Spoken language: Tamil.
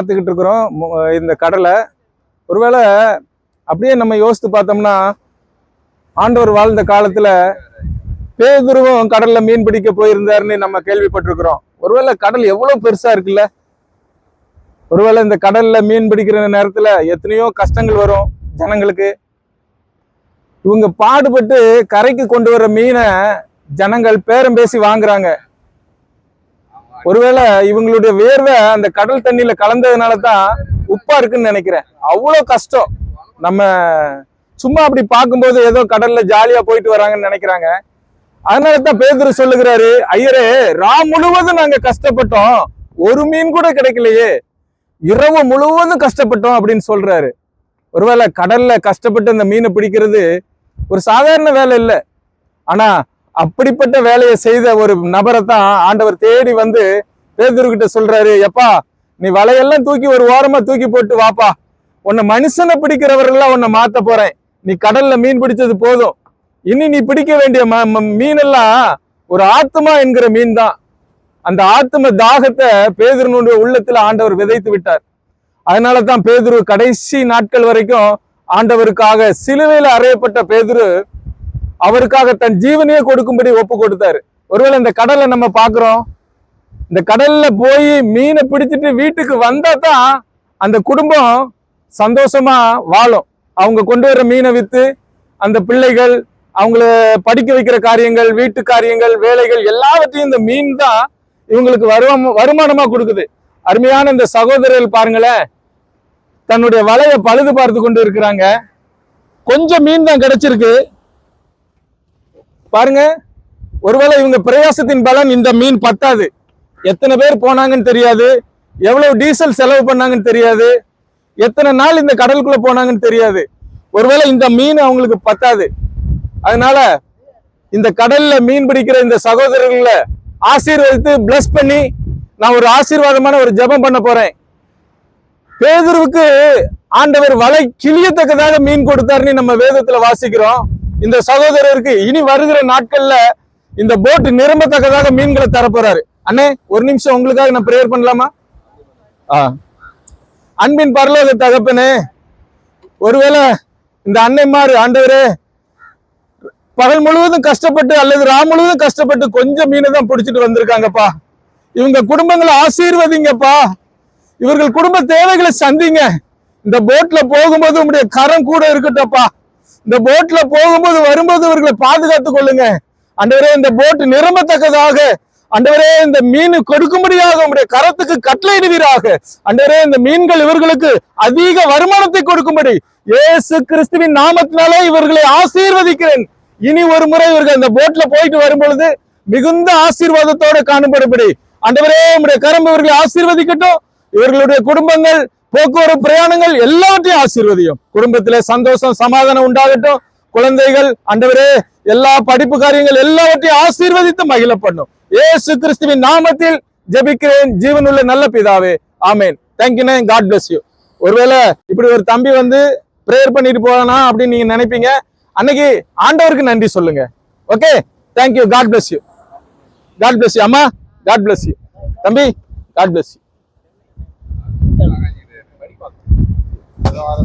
பார்த்துக்கிட்டு இருக்கிறோம் இந்த கடலை. ஒருவேளை அப்படியே நம்ம யோசித்து பார்த்தோம்னா, ஆண்டவர் வாழ்ந்த காலத்துல பேதுருவும் கடல்ல மீன் பிடிக்க போயிருந்தாருன்னு நம்ம கேள்விப்பட்டிருக்கிறோம். ஒருவேளை கடல் எவ்வளவு பெருசா இருக்குல்ல. ஒருவேளை இந்த கடல்ல மீன் பிடிக்கிற நேரத்துல எத்தனையோ கஷ்டங்கள் வரும் ஜனங்களுக்கு. இவங்க பாடுபட்டு கரைக்கு கொண்டு வர மீனை ஜனங்கள் பேரம் பேசி வாங்குறாங்க. ஒருவேளை இவங்களுடைய வேர்வை அந்த கடல் தண்ணியில கலந்ததுனால தான் உப்பா இருக்குன்னு நினைக்கிறேன். அவ்வளோ கஷ்டம். நம்ம சும்மா அப்படி பார்க்கும்போது ஏதோ கடல்ல ஜாலியா போயிட்டு வராங்கன்னு நினைக்கிறாங்க. அதனாலதான் பேதுரு சொல்லுகிறாரு, ஐயரே, முழுவதும் நாங்க கஷ்டப்பட்டோம், ஒரு மீன் கூட கிடைக்கலையே, இரவு முழுவதும் கஷ்டப்பட்டோம் அப்படின்னு சொல்றாரு. ஒருவேளை கடல்ல கஷ்டப்பட்டு அந்த மீனை பிடிக்கிறது ஒரு சாதாரண வேலை இல்லை. ஆனா அப்படிப்பட்ட வேலையை செய்த ஒரு நபரை தான் ஆண்டவர் தேடி வந்து பேதுரு கிட்ட சொல்றாரு, எப்பா, நீ வலையெல்லாம் தூக்கி ஒரு ஓரமா தூக்கி போட்டு வாப்பா, உன்னை மனுஷனை பிடிக்கிறவர்கள்லாம் உன்னை மாத்த போறேன். நீ கடல்ல மீன் பிடிச்சது போதும், இனி நீ பிடிக்க வேண்டிய மீன் எல்லாம் ஒரு ஆத்மா என்கிற மீன் தான். அந்த ஆத்ம தாகத்தை பேதுருனுடைய உள்ளத்துல ஆண்டவர் விதைத்து விட்டார். அதனாலதான் பேதுரு கடைசி நாட்கள் வரைக்கும் ஆண்டவருக்காக சிலுவையில அறையப்பட்ட பேதுரு அவருக்காக தன் ஜீவனையே கொடுக்கும்படி ஒப்பு கொடுத்தாரு. ஒருவேளை இந்த கடலை நம்ம பாக்குறோம், இந்த கடல்ல போய் மீனை பிடிச்சிட்டு வீட்டுக்கு வந்தா தான் அந்த குடும்பம் சந்தோஷமா வாழும். அவங்க கொண்டு வர மீனை வித்து அந்த பிள்ளைகள், அவங்கள படிக்க வைக்கிற காரியங்கள், வீட்டு காரியங்கள், வேலைகள் எல்லாவற்றையும் இந்த மீன் தான் இவங்களுக்கு வருமானமா கொடுக்குது. அருமையான இந்த சகோதரர்கள் பாருங்களேன், தன்னுடைய வலையை பழுது பார்த்து கொண்டு இருக்கிறாங்க. கொஞ்சம் மீன் தான் கிடைச்சிருக்கு பாருங்க. ஒருவேளை இவங்க பிரயாசத்தின் பலன் இந்த மீன் பத்தாது. எத்தனை பேர் போனாங்கன்னு தெரியாது, எவ்வளவு டீசல் செலவு பண்ணாங்கன்னு தெரியாது, எத்தனை நாள் இந்த கடலுக்குள்ள போனாங்கன்னு தெரியாது. ஒருவேளை இந்த மீன் அவங்களுக்கு பத்தாது. அதனால இந்த கடல்ல மீன் பிடிக்கிற இந்த சகோதரர்களை ஆசீர்வதித்து பிளஸ் பண்ணி நான் ஒரு ஆசீர்வாதமான ஒரு ஜெபம் பண்ண போறேன். பேதுருவுக்கு ஆண்டவர் வலை கிளியத்தக்கதாக மீன் கொடுத்தாருன்னு நம்ம வேதத்துல வாசிக்கிறோம். இந்த சகோதரருக்கு இனி வருகிற நாட்கள்ல இந்த போட் நிரம்பத்தக்கதாக மீன்களை தரப்போறாரு. அண்ணே, ஒரு நிமிஷம் உங்களுக்காக நான் பிரேயர் பண்ணலாமா? அன்பின் பரலோக தகப்பனே, ஒருவேளை இந்த அன்னைமாரு ஆண்டவரே பகல் முழுவதும் கஷ்டப்பட்டு அல்லது முழுவதும் கஷ்டப்பட்டு கொஞ்சம் மீனை தான் பிடிச்சிட்டு வந்திருக்காங்கப்பா. இவங்க குடும்பங்களை ஆசீர்வதிங்கப்பா, இவர்கள் குடும்ப தேவைகளை சந்திங்க. இந்த போட்ல போகும்போது உங்களுடைய கரம் கூட இருக்கட்டும்ப்பா. இந்த போட்ல போகும்போது வரும்போது இவர்களை பாதுகாத்துக் கொள்ளுங்க ஆண்டவரே. இந்த போட் நிரம்பத்தக்கதாக ஆண்டவரே இந்த மீன் கொடுக்கும்படியாக உங்களுடைய கரத்துக்கு கட்டளையிடுவீராக ஆண்டவரே. இந்த மீன்கள் இவர்களுக்கு அதிக வருமானத்தை கொடுக்கும்படி இயேசு கிறிஸ்துவின் நாமத்தினாலே இவர்களை ஆசீர்வதிக்கிறேன். இனி ஒரு முறை இவர்கள் இந்த போட்ல போயிட்டு வரும் பொழுது மிகுந்த ஆசீர்வாதத்தோட காணப்படும்படி ஆண்டவரே உங்களுடைய கரம் இவர்களை ஆசீர்வதிக்கட்டும். இவர்களுடைய குடும்பங்கள், போக்குவரத்து, பிரயாணங்கள் எல்லாவற்றையும் ஆசீர்வதியும். குடும்பத்திலே சந்தோஷம், சமாதானம் உண்டாகட்டும். குழந்தைகள் ஆண்டவரே எல்லா படிப்பு காரியங்கள் எல்லாவற்றையும் ஆசீர்வதித்து மகிழ பண்ணும். இயேசு கிறிஸ்துவின் நாமத்தில் ஜெபிக்கிறேன் ஜீவனுள்ள நல்ல பிதாவே, ஆமேன். Thank you, God bless you. ஒருவேளை இப்படி ஒரு தம்பி வந்து பிரேயர் பண்ணிட்டு போனா அப்படின்னு நீங்க நினைப்பீங்க. அன்னைக்கு ஆண்டவருக்கு நன்றி சொல்லுங்க. Okay, thank you, God bless you. God bless you அம்மா, காட் பிளஸ் யூ தம்பி, காட் பிளஸ் யூ.